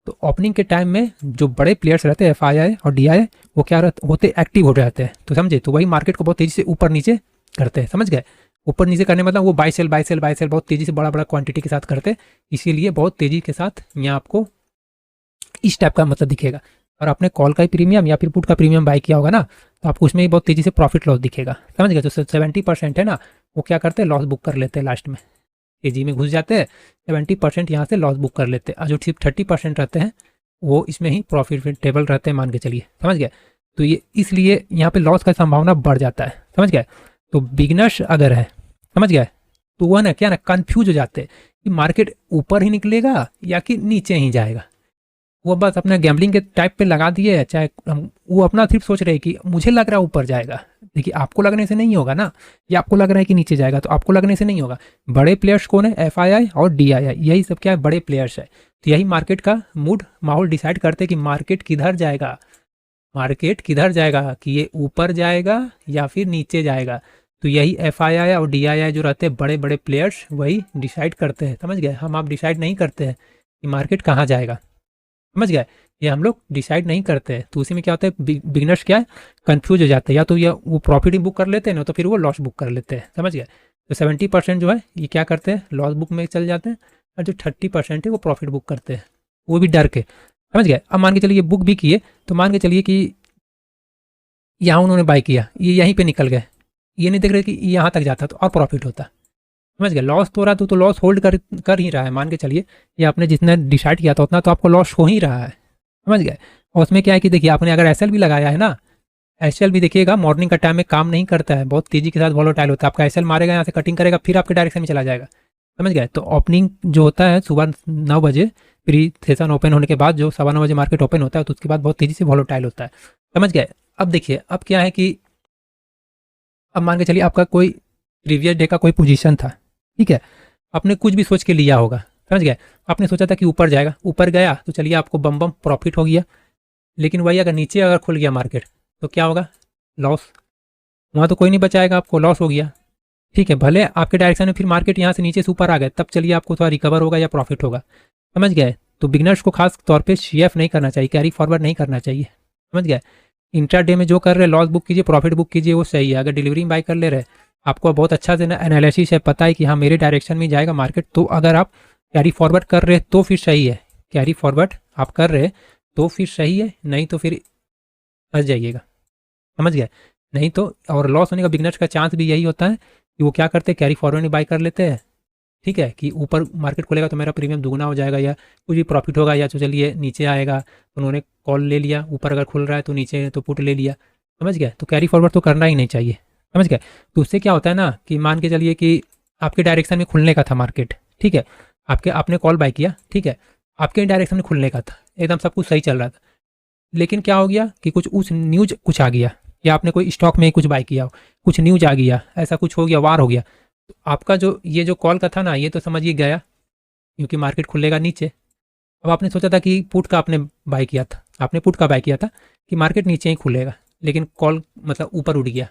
तो ओपनिंग के टाइम में जो बड़े प्लेयर्स रहते हैं, एफआईआई और डीआईआई, वो क्या होते, एक्टिव हो जाते हैं, तो समझे। तो वही मार्केट को बहुत तेजी से ऊपर नीचे करते हैं, समझ गए। ऊपर नीचे करने मतलब वो बाय सेल बहुत तेजी से बड़ा क्वांटिटी के साथ करते हैं, इसीलिए बहुत तेजी के साथ यहाँ आपको इस टाइप का मतलब दिखेगा। और आपने कॉल का ही प्रीमियम या फिर पुट का प्रीमियम बाय किया होगा ना, तो आपको उसमें ही बहुत तेजी से प्रॉफिट लॉस दिखेगा, समझ गए। तो 70% है ना, वो क्या करते हैं, लॉस बुक कर लेते हैं, लास्ट में तेजी में घुस जाते हैं, 70% यहाँ से लॉस बुक कर लेते हैं, और जो सिर्फ 30% रहते हैं वो इसमें ही प्रॉफिटेबल रहते हैं, मान के चलिए, समझ गए। तो ये इसलिए यहाँ पे लॉस का संभावना बढ़ जाता है, समझ गए। तो बिगनर्स अगर है, समझ गए, तो वह ना क्या ना कंफ्यूज हो जाते हैं कि मार्केट ऊपर ही निकलेगा या कि नीचे ही जाएगा। वो बस अपना गैम्बलिंग के टाइप पे लगा दिए, चाहे वो अपना सिर्फ सोच रहे हैं कि मुझे लग रहा है ऊपर जाएगा। देखिए, आपको लगने से नहीं होगा ना, या आपको लग रहा है कि नीचे जाएगा, तो आपको लगने से नहीं होगा। बड़े प्लेयर्स कौन है, एफआईआई और डीआईआई, यही सब क्या है, बड़े प्लेयर्स है। तो यही मार्केट का मूड माहौल डिसाइड करते हैं कि मार्केट किधर जाएगा, कि ये ऊपर जाएगा या फिर नीचे जाएगा। तो यही एफआईआई और डीआईआई जो रहते हैं, बड़े बड़े प्लेयर्स, वही डिसाइड करते हैं, समझ गए। हम आप डिसाइड नहीं करते हैं कि मार्केट कहाँ जाएगा, समझ गए, ये हम लोग डिसाइड नहीं करते हैं। तो उसी में क्या होता है, बिगनर्स क्या है, कंफ्यूज हो जाते हैं, या तो ये वो प्रॉफिट ही बुक कर लेते हैं ना, तो फिर वो लॉस बुक कर लेते हैं, समझ गए। तो 70% जो है ये क्या करते हैं, लॉस बुक में चल जाते हैं, और जो 30% है वो प्रॉफिट बुक करते हैं, वो भी डर के, समझ गए। अब मान के चलिए बुक भी किए, तो मान के चलिए कि यहाँ उन्होंने बाय किया, ये यहीं पे निकल गए, ये नहीं देख रहे कि यहाँ तक जाता तो और प्रॉफिट होता, समझ गए। लॉस तो हो रहा तो लॉस होल्ड कर ही रहा है, मान के चलिए ये आपने जितना डिसाइड किया था उतना तो आपको लॉस हो ही रहा है, समझ गए। और उसमें क्या है कि देखिए, आपने अगर एसएल भी लगाया है ना, एसएल भी देखिएगा मॉर्निंग का टाइम में काम नहीं करता है, बहुत तेजी के साथ वॉलेटाइल होता है। आपका एसएल मारेगा, यहाँ से कटिंग करेगा, फिर आपके डायरेक्शन में चला जाएगा, समझ गए। तो ओपनिंग जो होता है सुबह 9 बजे, प्री सेशन ओपन होने के बाद जो 9:15 बजे मार्केट ओपन होता है, तो उसके बाद बहुत तेजी से वॉलेटाइल होता है, समझ गए। अब देखिए, अब क्या है कि अब मान के चलिए आपका कोई प्रीवियस डे का कोई पोजीशन था, ठीक है, आपने कुछ भी सोच के लिया होगा, समझ गए। आपने सोचा था कि ऊपर जाएगा, ऊपर गया तो चलिए आपको बम प्रॉफिट हो गया, लेकिन वही अगर नीचे अगर खुल गया मार्केट तो क्या होगा, लॉस। वहाँ तो कोई नहीं बचाएगा, आपको लॉस हो गया, ठीक है। भले आपके डायरेक्शन में फिर मार्केट यहाँ से नीचे से ऊपर आ गए, तब चलिए आपको थोड़ा रिकवर होगा या प्रॉफिट होगा, समझ गए। तो बिगनर्स को खास तौर पे सीएफ नहीं करना चाहिए, कैरी फॉरवर्ड नहीं करना चाहिए, समझ गए। इंट्राडे में जो कर रहे लॉस बुक कीजिए, प्रॉफिट बुक कीजिए, वो सही है। अगर डिलीवरी बाय कर ले रहे, आपको बहुत अच्छा से एनालिसिस है, पता है कि हाँ मेरे डायरेक्शन में जाएगा मार्केट, तो अगर आप कैरी फॉरवर्ड कर रहे तो फिर सही है, कैरी फॉरवर्ड आप कर रहे तो फिर सही है, नहीं तो फिर फंस जाइएगा, समझ गए। नहीं तो, और लॉस होने का बिगनर्स का चांस भी यही होता है कि वो क्या करते हैं, कैरी फॉरवर्ड बाई कर लेते हैं। ठीक है, कि ऊपर मार्केट खुलेगा तो मेरा प्रीमियम दुगना हो जाएगा या कुछ भी प्रॉफिट होगा, या तो चलिए नीचे आएगा उन्होंने कॉल ले लिया, ऊपर अगर खुल रहा है तो नीचे तो पुट ले लिया, समझ गए। तो कैरी फॉरवर्ड तो करना ही नहीं चाहिए, समझ गए। तो उससे क्या होता है ना कि मान के चलिए कि आपके डायरेक्शन में खुलने का था मार्केट, ठीक है, आपने कॉल बाय किया, ठीक है, आपके डायरेक्शन में खुलने का था, एकदम सब कुछ सही चल रहा था, लेकिन क्या हो गया कि कुछ उस न्यूज कुछ आ गया, या आपने कोई स्टॉक में कुछ बाय किया हो, कुछ न्यूज आ गया, ऐसा कुछ हो गया, वार हो गया, तो आपका जो ये जो कॉल का था ना, ये तो समझिए गया, क्योंकि मार्केट खुलेगा नीचे। अब आपने सोचा था कि पुट का आपने बाय किया था, आपने पुट का बाय किया था कि मार्केट नीचे ही खुलेगा, लेकिन कॉल मतलब ऊपर उठ गया।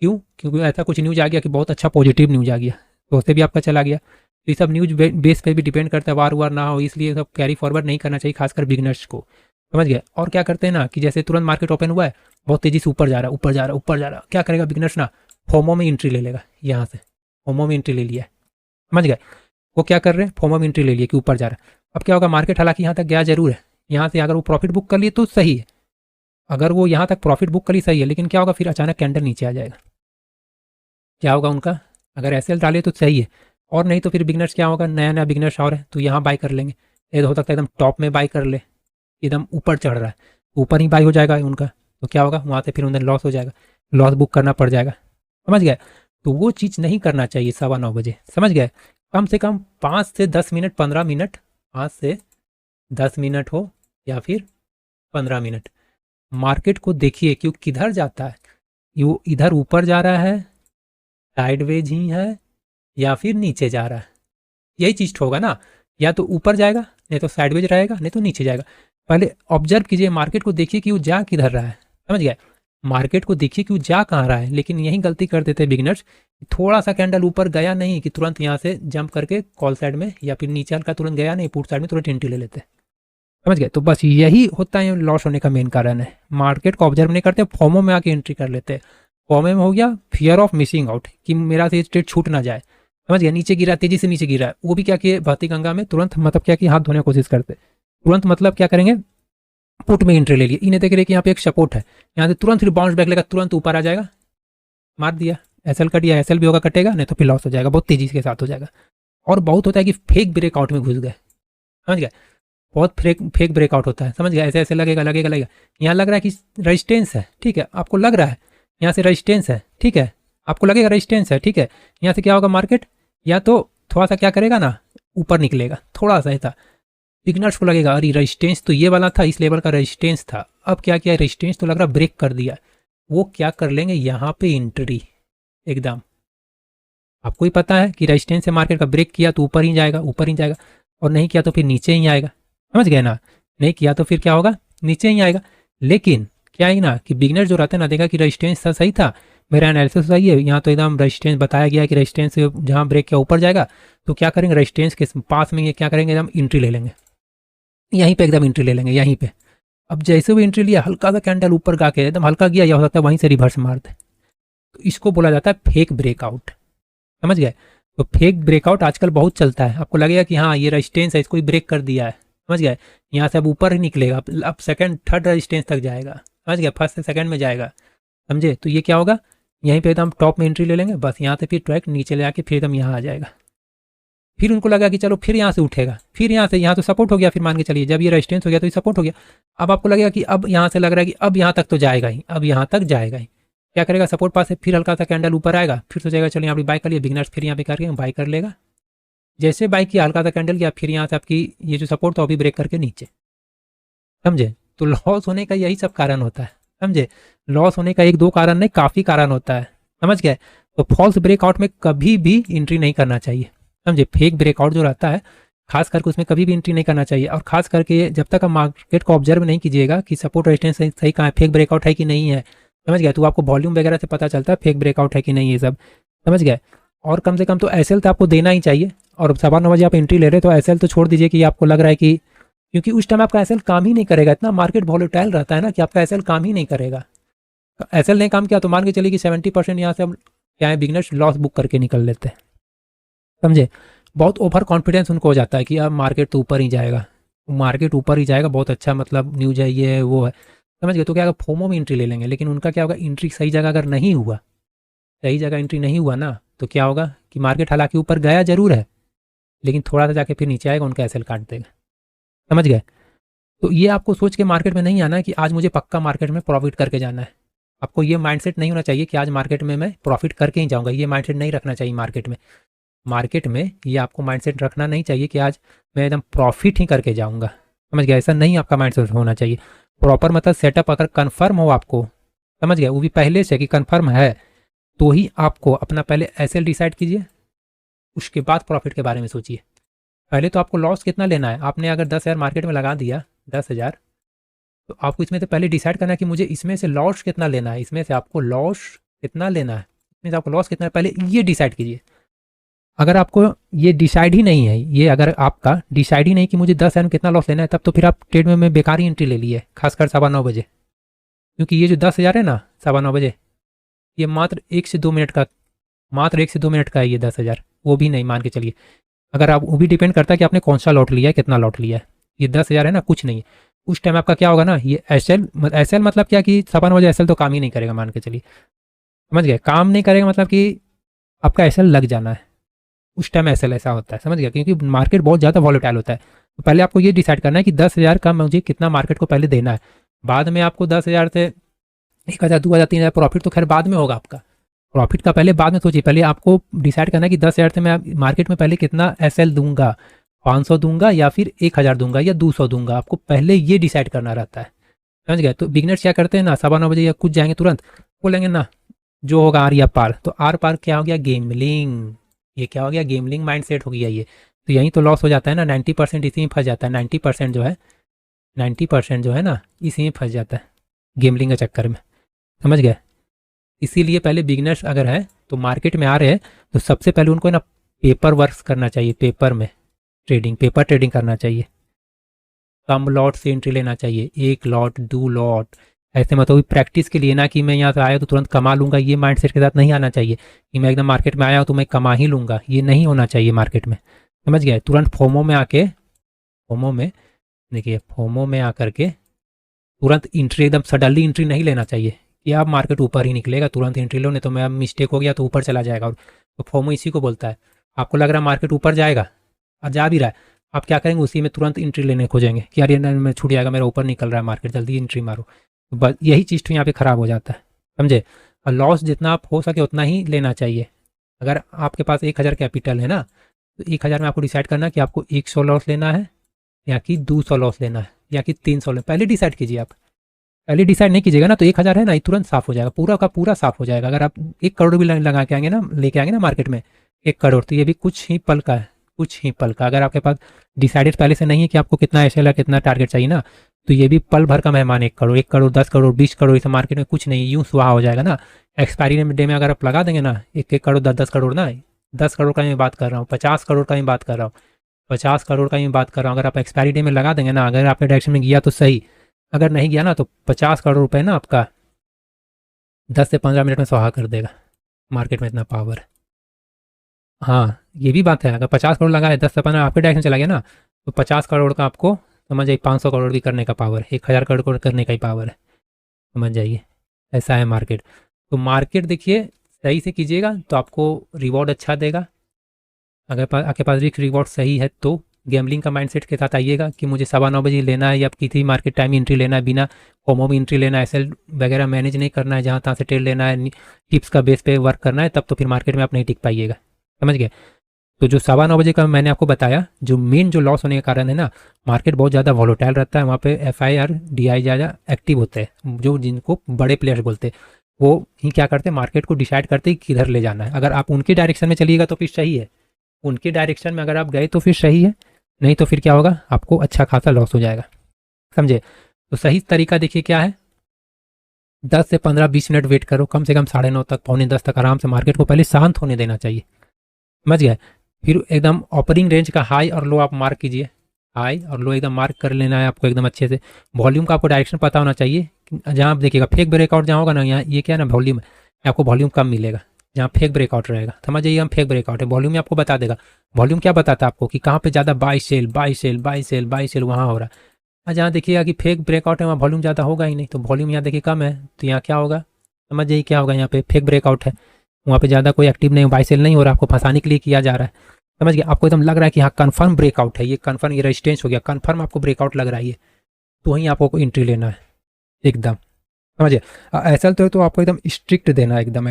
क्यों? क्योंकि ऐसा कुछ न्यूज आ गया कि बहुत अच्छा पॉजिटिव न्यूज आ गया, तो उससे भी आपका चला गया। तो ये सब न्यूज बेस पे भी डिपेंड करता है, वार ना हो, इसलिए सब कैरी फॉरवर्ड नहीं करना चाहिए, खासकर बिगनर्स को, समझ गए। और क्या करते हैं ना कि जैसे तुरंत मार्केट ओपन हुआ है, बहुत तेजी से ऊपर जा रहा है, ऊपर जा रहा है, ऊपर जा रहा है, क्या करेगा बिगनर्स ना, फोमो में एंट्री ले लेगा। यहाँ से फोमो में एंट्री ले लिया, समझ गए। वो क्या कर रहे हैं, फोमो में एंट्री ले लिया कि ऊपर जा रहा है। अब क्या होगा, मार्केट हालांकि यहाँ तक गया जरूर है, यहाँ से अगर वो प्रॉफिट बुक कर लिए तो सही है, अगर वो यहाँ तक प्रॉफिट बुक कर ली सही है, लेकिन क्या होगा फिर अचानक कैंडल नीचे आ जाएगा, क्या होगा उनका, अगर एसएल डाले तो सही है, और नहीं तो फिर बिगनर्स क्या होगा, नया नया बिगनर्स और है तो यहाँ बाय कर लेंगे। ये हो सकता है एकदम टॉप में बाय कर ले, एकदम ऊपर चढ़ रहा है, ऊपर ही बाय हो जाएगा उनका, तो क्या होगा वहाँ से फिर उन्हें लॉस हो जाएगा, लॉस बुक करना पड़ जाएगा, समझ गए। तो वो चीज़ नहीं करना चाहिए 9:15 बजे, समझ गए। कम से कम 5 से 10 मिनट, 15 मिनट, 5 से 10 मिनट हो या फिर 15 मिनट मार्केट को देखिए कि वो किधर जाता है, वो इधर ऊपर जा रहा है, साइडवेज ही है, या फिर नीचे जा रहा है, यही चीज़ होगा ना, या तो ऊपर जाएगा, नहीं तो साइडवेज रहेगा, नहीं तो नीचे जाएगा। पहले ऑब्जर्व कीजिए, मार्केट को देखिए कि वो जा किधर रहा है, समझ गए। मार्केट को देखिए कि वो जा कहाँ रहा है, लेकिन यही गलती कर देते हैं बिगिनर्स, थोड़ा सा कैंडल ऊपर गया नहीं कि तुरंत यहाँ से जंप करके कॉल साइड में, या फिर नीचे हल्का तुरंत गया नहीं पुट साइड में तुरंत एंट्री ले लेते हैं, समझ गए। तो बस यही होता है लॉस होने का मेन कारण है, मार्केट को ऑब्जर्व नहीं करते, फॉर्मो में आके एंट्री कर लेते हैं। फॉर्मो में हो गया फियर ऑफ मिसिंग आउट, कि मेरा से ट्रेड छूट ना जाए, समझ गया। नीचे गिरा, तेजी से नीचे गिरा, वो भी क्या किए भौतिक गंगा में तुरंत, मतलब क्या कि हाथ धोने की कोशिश करते, तुरंत मतलब क्या करेंगे, पुट में एंट्री ले लिए, इन्हें देख रहे कि यहाँ पे एक सपोर्ट है, यहाँ से तुरंत फिर बाउंस बैक लेगा, तुरंत ऊपर आ जाएगा, मार दिया, एसएल कट दिया, एसएल भी होगा कटेगा, नहीं तो फिर लॉस हो जाएगा, बहुत तेजी के साथ हो जाएगा। और बहुत होता है कि फेक ब्रेकआउट में घुस गए, समझ गए, बहुत फेक ब्रेकआउट होता है, समझ गया। ऐसे ऐसे लगेगा, यहाँ लग रहा है कि रेजिस्टेंस है, ठीक है, आपको लग रहा है यहाँ से रेजिस्टेंस है, ठीक है, आपको लगेगा रेजिस्टेंस है, ठीक है, यहाँ से क्या होगा मार्केट, या तो थोड़ा सा क्या करेगा ना, ऊपर निकलेगा, थोड़ा सा ऐसा, बिगनर्स को लगेगा अरे रेजिस्टेंस तो ये वाला था, इस लेवल का रेजिस्टेंस था, अब क्या किया, रेजिस्टेंस तो लग रहा ब्रेक कर दिया, वो क्या कर लेंगे, यहाँ पे एंट्री एकदम, आपको ही पता है कि रेजिस्टेंस से मार्केट का ब्रेक किया तो ऊपर ही जाएगा, ऊपर ही जाएगा, और नहीं किया तो फिर नीचे ही आएगा, समझ गए ना, नहीं किया तो फिर क्या होगा, नीचे ही आएगा। लेकिन क्या है ना कि बिगनर जो रहते हैं ना, देखा कि रेजिस्टेंस सही था, मेरा एनालिसिस सही है, यहाँ तो एकदम रेजिस्टेंस बताया गया है कि रेजिस्टेंस से जहाँ ब्रेक किया ऊपर जाएगा, तो क्या करेंगे, रेजिस्टेंस के पास में ये क्या करेंगे, एकदम एंट्री ले लेंगे, यहीं पे एकदम एंट्री ले लेंगे, यहीं पे। अब जैसे भी एंट्री लिया, हल्का सा कैंडल ऊपर गा के एकदम हल्का गया, या हो सकता है वहीं से रिवर्स मार दे, तो इसको बोला जाता है फेक ब्रेकआउट, समझ गए। तो फेक ब्रेकआउट आजकल बहुत चलता है, आपको लगेगा कि हाँ ये रेजिस्टेंस है, इसको ब्रेक कर दिया है, समझ गए, यहाँ से अब ऊपर ही निकलेगा, अब सेकंड थर्ड रेजिस्टेंस तक जाएगा, समझ गया, फर्स्ट से सेकंड में जाएगा, समझे। तो ये क्या होगा, यहीं पे एकदम टॉप में एंट्री ले लेंगे, बस यहाँ से फिर ट्रैक नीचे ले आके फिर एकदम यहाँ आ जाएगा, फिर उनको लगा कि चलो फिर यहाँ से उठेगा, फिर यहाँ से, यहाँ तो सपोर्ट हो गया, फिर मान के चलिए जब ये रेजिस्टेंस हो गया तो ये सपोर्ट हो गया, अब आपको लगेगा कि अब यहाँ से लग रहा है कि अब यहाँ तक तो जाएगा ही, अब यहाँ तक जाएगा ही, क्या करेगा, सपोर्ट पास से फिर हल्का सा कैंडल ऊपर आएगा, फिर सोचेगा चलो यहाँ पे बाय कर लिया, बिगनर्स फिर यहाँ पे करके बाय कर लेगा, जैसे बाय किया हल्का सा कैंडल किया, फिर यहाँ से आपकी ये जो सपोर्ट था वो भी ब्रेक करके नीचे, समझे। तो लॉस होने का यही सब कारण होता है, समझे, लॉस होने का 1-2 कारण नहीं, काफ़ी कारण होता है, समझ गए। तो फॉल्स ब्रेकआउट में कभी भी एंट्री नहीं करना चाहिए, समझे। फेक ब्रेकआउट जो रहता है खास करके उसमें कभी भी एंट्री नहीं करना चाहिए, और खास करके जब तक आप मार्केट को ऑब्जर्व नहीं कीजिएगा कि सपोर्ट रेजिस्टेंस सही कहाँ है, फेक ब्रेकआउट है कि नहीं है, समझ गए, तो आपको वॉल्यूम वगैरह से पता चलता है फेक ब्रेकआउट है कि नहीं, ये सब समझ गए। और कम से कम तो एसएल तो आपको देना ही चाहिए, और 9:15 बजे आप एंट्री ले रहे तो एसएल तो छोड़ दीजिए कि आपको लग रहा है कि, क्योंकि उस टाइम आपका एसएल काम ही नहीं करेगा, इतना मार्केट वॉलेटाइल रहता है ना कि आपका एसएल काम ही नहीं करेगा। एसएल ने काम किया तो मान के चलिए कि 70% यहाँ से हम क्या है बिगनर्स लॉस बुक करके निकल लेते हैं, समझे। बहुत ओवर कॉन्फिडेंस उनको हो जाता है कि अब मार्केट तो ऊपर ही जाएगा, मार्केट ऊपर ही जाएगा, बहुत अच्छा मतलब न्यूज है, ये है वो है, समझ गए। तो क्या होगा, फोमो में एंट्री ले लेंगे, लेकिन उनका क्या होगा, एंट्री सही जगह अगर नहीं हुआ, सही जगह एंट्री नहीं हुआ ना, तो क्या होगा कि मार्केट हालांकि ऊपर गया जरूर है, लेकिन थोड़ा सा जाके फिर नीचे आएगा, उनका एसएल काट देगा। समझ गए। तो ये आपको सोच के मार्केट में नहीं आना है कि आज मुझे पक्का मार्केट में प्रॉफिट करके जाना है। आपको ये माइंडसेट नहीं होना चाहिए कि आज मार्केट में मैं प्रॉफिट करके ही जाऊंगा। ये माइंडसेट नहीं रखना चाहिए मार्केट में। मार्केट में ये आपको माइंडसेट रखना नहीं चाहिए कि आज मैं एकदम प्रॉफिट ही करके जाऊंगा। समझ गया, ऐसा नहीं आपका माइंडसेट होना चाहिए। प्रॉपर मतलब सेटअप अगर कंफर्म हो आपको, समझ गया, वो भी पहले से कि कंफर्म है, तो ही आपको अपना पहले एसएल डिसाइड कीजिए, उसके बाद प्रॉफिट के बारे में सोचिए। पहले तो आपको लॉस कितना लेना है। आपने अगर 10,000 मार्केट में लगा दिया, 10,000, तो आपको इसमें से पहले डिसाइड करना है कि मुझे इसमें से लॉस कितना लेना है, इसमें से आपको लॉस कितना लेना है, इसमें से आपको लॉस कितना है, पहले ये डिसाइड कीजिए। अगर आपको ये डिसाइड ही नहीं है, ये अगर आपका डिसाइड ही नहीं कि मुझे 10,000 में कितना लॉस लेना है, तब तो फिर आप ट्रेड में बेकार ही एंट्री ले ली है, खासकर 9:15 बजे। क्योंकि ये जो 10,000 है ना 9:15 बजे, ये मात्र 1 से 2 मिनट का, मात्र 1 से 2 मिनट का है ये 10,000, वो भी नहीं मान के चलिए। अगर आप, वो भी डिपेंड करता है कि आपने कौन सा लॉट लिया है, कितना लॉट लिया है। ये 10,000 है ना, कुछ नहीं है। उस टाइम आपका क्या होगा ना, ये एसएल मतलब क्या कि 9:15 बजे एसएल तो काम ही नहीं करेगा, मान के चलिए। समझ गए, काम नहीं करेगा मतलब कि आपका एसएल लग जाना है, उस टाइम एसएल ऐसा होता है। समझ गया, क्योंकि मार्केट बहुत ज़्यादा वॉलेटाइल होता है। तो पहले आपको ये डिसाइड करना है कि 10,000 का मुझे कितना मार्केट को पहले देना है। बाद में आपको 10,000 से 1,000, 2,000, 3,000 प्रॉफिट तो खैर बाद में होगा आपका। प्रॉफिट का पहले बाद में सोचिए, पहले आपको डिसाइड करना है कि 10,000 से मैं मार्केट में पहले कितना एसएल दूंगा, 500 दूंगा या फिर 1,000 दूंगा या 200 दूंगा। आपको पहले ये डिसाइड करना रहता है। समझ गए। तो बिगनर्स क्या करते हैं ना, 9:15 बजे या कुछ जाएंगे तुरंत, बोलेंगे ना जो होगा आर या पार। तो आर पार क्या हो गया, गेमलिंग। ये क्या हो गया, गेमलिंग माइंडसेट हो गया ये। तो यहीं तो लॉस हो जाता है ना, 90% इसी में फंस जाता है। 90% जो है, 90% जो है ना, इसी में फंस जाता है गेमलिंग के चक्कर में। समझ गए। इसीलिए पहले बिगनर्स अगर है तो मार्केट में आ रहे हैं, तो सबसे पहले उनको ना पेपर वर्क करना चाहिए, पेपर में ट्रेडिंग, पेपर ट्रेडिंग करना चाहिए। कम लॉट से एंट्री लेना चाहिए, 1 लॉट 2 लॉट, ऐसे मतलब प्रैक्टिस के लिए ना कि मैं यहाँ से आया तो तुरंत कमा लूंगा। ये माइंडसेट के साथ नहीं आना चाहिए कि मैं एकदम मार्केट में आया हूँ तो मैं कमा ही लूंगा। ये नहीं होना चाहिए मार्केट में। समझ गए। तुरंत फोमो में आके, फोमो में देखिए, फोमो में आकर के तुरंत एंट्री, एकदम सडनली एंट्री नहीं लेना चाहिए कि आप मार्केट ऊपर ही निकलेगा तुरंत एंट्री लो, नहीं तो मैं मिस्टेक हो गया तो ऊपर चला जाएगा। और तो फोमो इसी को बोलता है। आपको लग रहा है मार्केट ऊपर जाएगा और जा भी रहा है, आप क्या करेंगे, उसी में तुरंत एंट्री लेने खोजेंगे कि यार ये मैं छूट जाएगा, मेरा ऊपर निकल रहा है मार्केट, जल्दी एंट्री मारो। तो बस यही चीज़ तो यहाँ पे ख़राब हो जाता है। समझे। और लॉस जितना आप हो सके उतना ही लेना चाहिए। अगर आपके पास 1,000 कैपिटल है ना, तो 1,000 में आपको डिसाइड करना कि आपको 100 लॉस लेना है या कि 200 लॉस लेना है या कि 300 लेना। पहले डिसाइड कीजिए। आप पहले डिसाइड नहीं कीजिएगा ना तो 1,000 है ना, ये तुरंत साफ हो जाएगा, पूरा का पूरा साफ हो जाएगा। अगर आप 1 करोड़ भी लगा के आएंगे ना, लेके आएंगे ना मार्केट में 1 करोड़, तो ये भी कुछ ही पल का है, कुछ ही पल का। अगर आपके पास डिसाइडेड पहले से नहीं है कि आपको कितना एसएल है, कितना टारगेट चाहिए ना, तो ये भी पल भर का मेहमान। 1 करोड़, 1 करोड़, 10 करोड़, 20 करोड़, इस मार्केट में कुछ नहीं, यूं सुहा हो जाएगा ना। एक्सपायरी डे में अगर आप लगा देंगे ना 1-1 करोड़, 10-10 करोड़ ना, 10 करोड़ का मैं बात कर रहा हूँ, 50 करोड़ का मैं बात कर रहा हूँ, 50 करोड़ का मैं बात कर रहा हूँ। अगर आप एक्सपायरी डे में लगा देंगे ना, अगर आपके डायरेक्शन में गया तो सही, अगर नहीं गया ना तो 50 करोड़ रुपए ना आपका 10 से 15 मिनट में सुहा कर देगा। मार्केट में इतना पावर है। हाँ, ये भी बात है। अगर 50 करोड़ लगा है, 10 से 15 आपके डायरेक्शन चला गया ना, तो 50 करोड़ का आपको समझ जाइए 500 करोड़ भी करने का पावर है, 1,000 करोड़ करने का ही पावर है। समझ जाइए, ऐसा है मार्केट। तो मार्केट देखिए सही से कीजिएगा तो आपको रिवॉर्ड अच्छा देगा। अगर आपके पास रिस्क रिवॉर्ड सही है तो गैम्बलिंग का माइंडसेट के साथ आइएगा कि मुझे 9:15 बजे लेना है या किसी मार्केट टाइम एंट्री लेना है, बिना फोमो में एंट्री लेना है, एसएल वगैरह मैनेज नहीं करना है, जहाँ तहाँ से ट्रेड लेना है, टिप्स का बेस पे वर्क करना है, तब तो फिर मार्केट में आप नहीं टिक पाइएगा। समझ गए। तो जो 9:15 बजे का मैंने आपको बताया, जो मेन जो लॉस होने का कारण है ना, मार्केट बहुत ज़्यादा वॉलेटाइल रहता है, वहाँ पे FIR DI ज़्यादा एक्टिव होते हैं, जो जिनको बड़े प्लेयर्स बोलते हैं। वो ही क्या करते हैं, मार्केट को डिसाइड करते हैं किधर ले जाना है। अगर आप उनके डायरेक्शन में चलिएगा तो फिर सही है, उनके डायरेक्शन में अगर आप गए तो फिर सही है, नहीं तो फिर क्या होगा, आपको अच्छा खासा लॉस हो जाएगा। समझे। तो सही तरीका देखिए क्या है, 10 से 15-20 मिनट वेट करो, कम से कम 9:30 तक, 9:45 तक आराम से मार्केट को पहले शांत होने देना चाहिए। समझ गए। फिर एकदम ओपनिंग रेंज का हाई और लो आप मार्क कीजिए, हाई और लो एकदम मार्क कर लेना है आपको एकदम अच्छे से। वॉल्यूम का आपको डायरेक्शन पता होना चाहिए, जहाँ आप देखिएगा फेक ब्रेकआउट जहाँ होगा ना, यहाँ ये क्या है ना, वॉल्यूम आपको वॉल्यूम कम मिलेगा जहाँ फेक ब्रेकआउट रहेगा। समझ जाइए, हम फेक ब्रेकआउट है, वॉल्यूम में आपको बता देगा। वॉल्यूम क्या बताता है आपको कि कहाँ पे ज़्यादा buy sell, buy sell, buy sell, buy sell वहाँ हो रहा है। जहाँ देखिएगा कि फेक ब्रेकआउट है वहाँ वॉल्यूम ज़्यादा होगा ही नहीं, तो वॉल्यूम यहाँ देखिए कम है, तो यहाँ क्या होगा समझ जाइए क्या होगा, यहाँ पे फेक ब्रेकआउट है, वहाँ पे ज़्यादा कोई एक्टिव नहीं, बाय सेल नहीं हो रहा, आपको फंसाने के लिए किया जा रहा है। समझ गया, आपको एकदम लग रहा है कि हाँ कन्फर्म ब्रेकआउट है, ये कन्फर्म, ये रेजिस्टेंस हो गया, कन्फर्म आपको ब्रेकआउट लग रहा है ये, तो वहीं आपको एंट्री लेना है एकदम। समझिए एसएल तो आपको एकदम स्ट्रिक्ट देना है एकदम।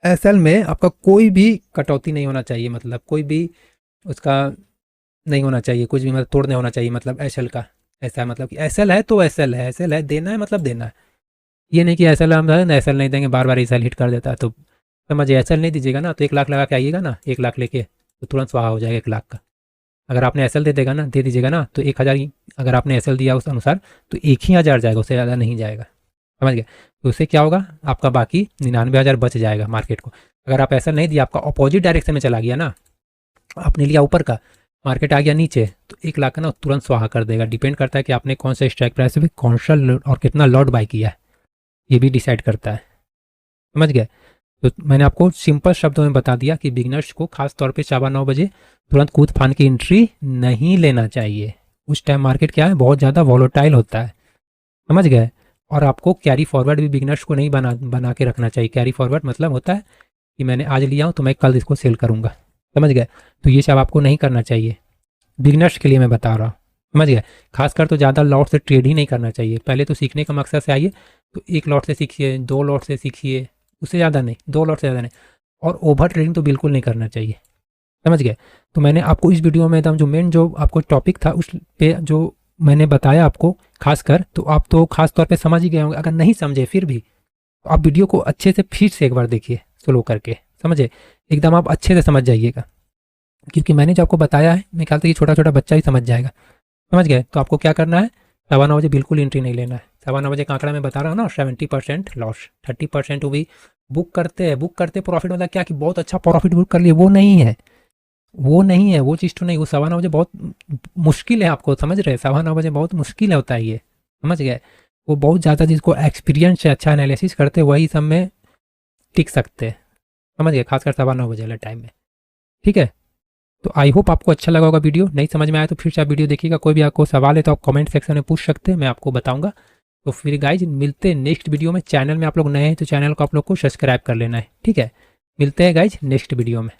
एसएल में आपका कोई भी कटौती नहीं होना चाहिए, मतलब कोई भी उसका नहीं होना चाहिए, कुछ भी मतलब तोड़ नहीं होना चाहिए, मतलब एसएल का ऐसा है, मतलब कि एसएल है तो एसएल है, एसएल है देना है मतलब देना है। ये नहीं कि एसएल हम एसएल नहीं देंगे, बार बार एसएल हिट कर देता है, तो समझिए एसएल नहीं दीजिएगा ना तो 1 लाख लगा के आइएगा ना, 1 लाख लेके तो तुरंत स्वाहा हो जाएगा 1 लाख का। अगर आपने एसएल दे दीजिएगा ना तो 1000 ही, अगर आपने एसएल दिया उस अनुसार तो 1000 जाएगा, उससे ज़्यादा नहीं जाएगा। समझ गए, तो उससे क्या होगा आपका बाकी 99,000 बच जाएगा मार्केट को। अगर आप एसएल नहीं दिया, आपका अपोजिट डायरेक्शन में चला गया ना, आपने लिया ऊपर का, मार्केट आ गया नीचे, तो 1 लाख का ना तुरंत स्वाहा कर देगा। डिपेंड करता है कि आपने कौन सा स्ट्राइक प्राइस पे कौन सा और कितना लॉट बाई किया है, ये भी डिसाइड करता है। समझ गए, तो मैंने आपको सिंपल शब्दों में बता दिया कि बिगनर्स को खास तौर पे 9:15 बजे तुरंत कूद फान की एंट्री नहीं लेना चाहिए। उस टाइम मार्केट क्या है, बहुत ज़्यादा वॉलेटाइल होता है। समझ गए, और आपको कैरी फॉरवर्ड भी बिगनर्स को नहीं बना के रखना चाहिए। कैरी फॉरवर्ड मतलब होता है कि मैंने आज लिया हूँ तो मैं कल इसको सेल करूँगा। समझ गए, तो ये सब आपको नहीं करना चाहिए, बिगनर्स के लिए मैं बता रहा हूँ। समझ गए, खासकर तो ज़्यादा लॉट से ट्रेड ही नहीं करना चाहिए। पहले तो सीखने का मकसद से आइए, तो 1 लॉट से सीखिए, 2 लॉट से सीखिए, उससे ज़्यादा नहीं, 2 लॉट से ज़्यादा नहीं, और ओवर ट्रेडिंग तो बिल्कुल नहीं करना चाहिए। समझ गए, तो मैंने आपको इस वीडियो में एकदम जो मेन जो आपको टॉपिक था उस पे जो मैंने बताया आपको खासकर, तो आप तो खास तौर पे समझ ही गए होंगे। अगर नहीं समझे फिर भी तो आप वीडियो को अच्छे से फिर से एक बार देखिए स्लो करके, समझे, एकदम आप अच्छे से समझ जाइएगा, क्योंकि मैंने जो आपको बताया है मैं ख्याल से कि छोटा छोटा बच्चा ही समझ जाएगा। समझ गए, तो आपको क्या करना है, 9:15 बजे बिल्कुल एंट्री नहीं लेना है। 9:15 बजे का आंकड़ा मैं बता रहा हूँ ना, 70% लॉस, 30% वो भी बुक करते प्रॉफिट, मतलब क्या कि बहुत अच्छा प्रॉफिट बुक कर लिए, वो नहीं है, वो चीज़ तो नहीं। वो 9:15 बजे बहुत मुश्किल है, आपको समझ रहे हैं, 9:15 बजे बहुत मुश्किल होता है ये। समझ गए, वो बहुत ज़्यादा जिसको एक्सपीरियंस है, अच्छा एनालिसिस करते, वही सब में टिक सकते हैं। समझ गए, खासकर 9:15 बजे वाले टाइम में। ठीक है, तो आई होप आपको अच्छा लगा होगा वीडियो। नहीं समझ में आया तो फिर से आप वीडियो देखिएगा। कोई भी आपको सवाल है तो आप कमेंट सेक्शन में पूछ सकते हैं, मैं आपको बताऊंगा। तो फिर गाइज मिलते हैं नेक्स्ट वीडियो में। चैनल में आप लोग नए हैं तो चैनल को आप लोग को सब्सक्राइब कर लेना है। ठीक है, मिलते हैं गाइज नेक्स्ट वीडियो में।